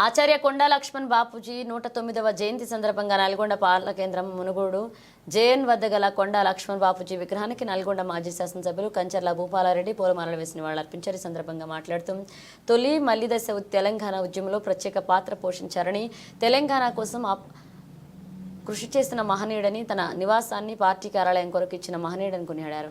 ఆచార్య కొండా లక్ష్మణ్ బాపూజీ 109వ జయంతి సందర్భంగా నల్గొండ పార్ల కేంద్రం మునుగోడు జేఎన్ వద్ద గల కొండా లక్ష్మణ్ బాపూజీ విగ్రహానికి నల్గొండ మాజీ శాసనసభ్యులు కంచర్ల భూపాలారెడ్డి పూలమాలలు వేసి నివాళులర్పించారు. ఈ సందర్భంగా మాట్లాడుతూ తొలి మల్లిదశ తెలంగాణ ఉద్యమంలో ప్రత్యేక పాత్ర పోషించారని, తెలంగాణ కోసం కృషి చేసిన మహనీయుడని, తన నివాసాన్ని పార్టీ కార్యాలయం కొరకు ఇచ్చిన మహనీయుడని కొనియాడారు.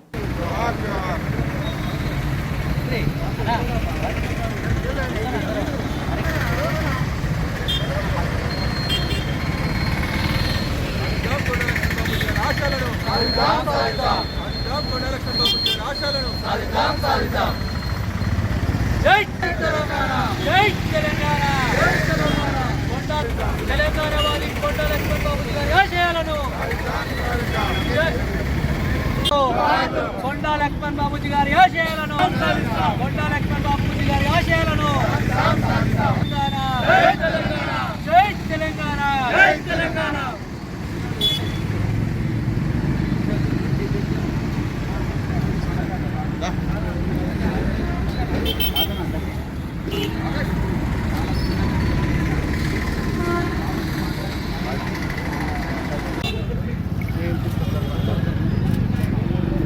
జై తెలంగాణ, జై తెలంగాణ, తెలంగాణ వారి కొండా లక్ష్మణ్ బాపూజీ గారి ఆశయాలను, కొండా లక్ష్మణ్ బాపూజీ గారి ఆశయాలను, కొండా లక్ష్మణ్ బాపూజీ గారి ఆశయాలను, జై తెలంగాణ, జై తెలంగాణ, జై తెలంగాణ.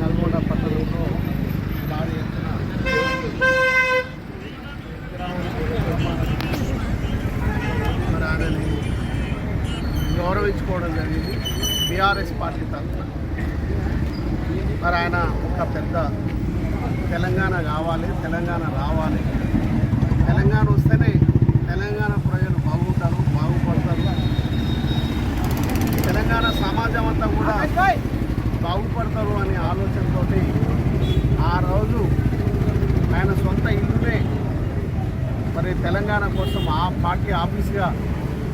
నల్గొండ పట్టణంలో భారీ ఎత్తున మరి ఆయనని గౌరవించుకోవడం జరిగింది. బీఆర్ఎస్ పార్టీ తరఫున మరి ఆయన ఒక పెద్ద తెలంగాణ కావాలి, తెలంగాణ రావాలి, తెలంగాణ వస్తేనే తెలంగాణ ప్రజలు బాగుంటారు, బాగుపడతారు, తెలంగాణ సమాజం అంతా కూడా బాగుపడతారు అనే ఆలోచనతో ఆ రోజు ఆయన సొంత ఇల్లునే మరి తెలంగాణ కోసం ఆ పార్టీ ఆఫీస్గా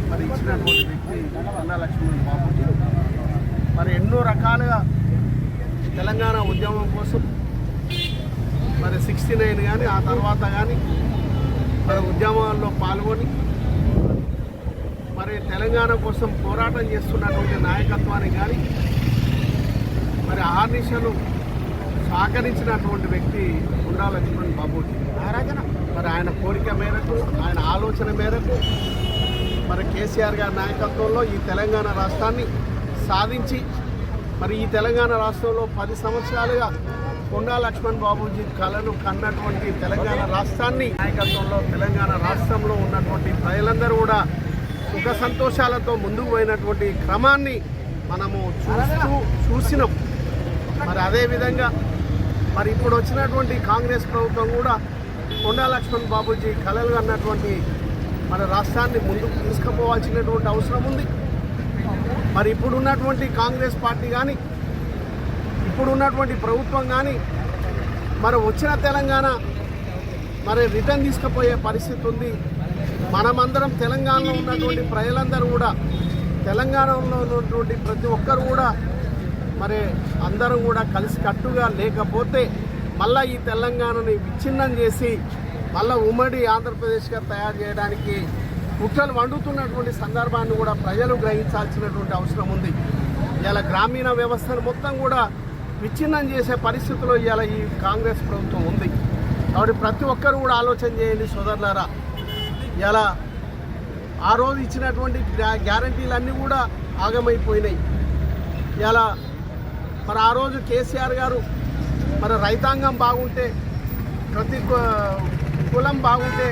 మరి ఇచ్చినటువంటి వ్యక్తి కొండా లక్ష్మణ్ బాపూజీ. మరి ఎన్నో రకాలుగా తెలంగాణ ఉద్యమం కోసం మరి 69 కానీ ఆ తర్వాత కానీ మరి ఉద్యమాల్లో పాల్గొని మరి తెలంగాణ కోసం పోరాటం చేస్తున్నటువంటి నాయకత్వానికి కానీ మరి ఆర్నిషలు సహకరించినటువంటి వ్యక్తి కొండా లక్ష్మణ్ బాపూజీ. మరి ఆయన కోరిక మేరకు, ఆయన ఆలోచన మేరకు మరి కేసీఆర్ గారి నాయకత్వంలో ఈ తెలంగాణ రాష్ట్రాన్ని సాధించి మరి ఈ తెలంగాణ రాష్ట్రంలో 10 సంవత్సరాలుగా కొండా లక్ష్మణ్ బాపూజీ కళను కన్నటువంటి తెలంగాణ రాష్ట్రాన్ని నాయకత్వంలో తెలంగాణ రాష్ట్రంలో ఉన్నటువంటి ప్రజలందరూ కూడా సుఖ సంతోషాలతో ముందుకు పోయినటువంటి క్రమాన్ని మనము చూసినాం. మరి అదేవిధంగా మరి ఇప్పుడు వచ్చినటువంటి కాంగ్రెస్ ప్రభుత్వం కూడా కొండా లక్ష్మణ్ బాపూజీ కళలు అన్నటువంటి మన రాష్ట్రాన్ని ముందుకు తీసుకుపోవాల్సినటువంటి అవసరం ఉంది. మరి ఇప్పుడున్నటువంటి కాంగ్రెస్ పార్టీ కానీ ఇప్పుడున్నటువంటి ప్రభుత్వం కానీ మరి వచ్చిన తెలంగాణ మరి రిటర్న్ తీసుకుపోయే పరిస్థితి ఉంది. మనమందరం తెలంగాణలో ఉన్నటువంటి ప్రజలందరూ కూడా, తెలంగాణలో ఉన్నటువంటి ప్రతి ఒక్కరు కూడా మరి అందరం కూడా కలిసికట్టుగా లేకపోతే మళ్ళీ ఈ తెలంగాణని విచ్ఛిన్నం చేసి మళ్ళీ ఉమ్మడి ఆంధ్రప్రదేశ్గా తయారు చేయడానికి కుట్రలు వండుతున్నటువంటి సందర్భాన్ని కూడా ప్రజలు గ్రహించాల్సినటువంటి అవసరం ఉంది. ఇలా గ్రామీణ వ్యవస్థను మొత్తం కూడా విచ్ఛిన్నం చేసే పరిస్థితిలో ఇవాళ ఈ కాంగ్రెస్ ప్రభుత్వం ఉంది. కాబట్టి ప్రతి ఒక్కరు కూడా ఆలోచన చేయండి సోదరులారా. ఇలా ఆ రోజు ఇచ్చినటువంటి గ్యారంటీలన్నీ కూడా ఆగమైపోయినాయి. ఇలా మరి ఆ రోజు కేసీఆర్ గారు మరి రైతాంగం బాగుంటే, ప్రతి కులం బాగుంటే,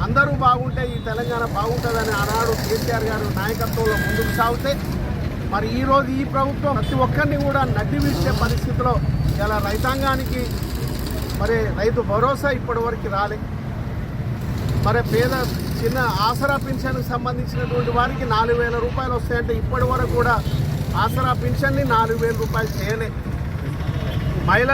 అందరూ బాగుంటే ఈ తెలంగాణ బాగుంటుందని ఆనాడు కేసీఆర్ గారు నాయకత్వంలో ముందుకు సాగితే మరి ఈరోజు ఈ ప్రభుత్వం ప్రతి ఒక్కరిని కూడా నడ్డి విడిచే పరిస్థితిలో ఇలా రైతాంగానికి మరి రైతు భరోసా ఇప్పటివరకు రాలే. మరి పేద చిన్న ఆసరా పెన్షన్కి సంబంధించినటువంటి వారికి 4,000 రూపాయలు వస్తాయంటే ఇప్పటి వరకు కూడా ఆసరా పెన్షన్ని 4,000 రూపాయలు చేయలే. మహిళల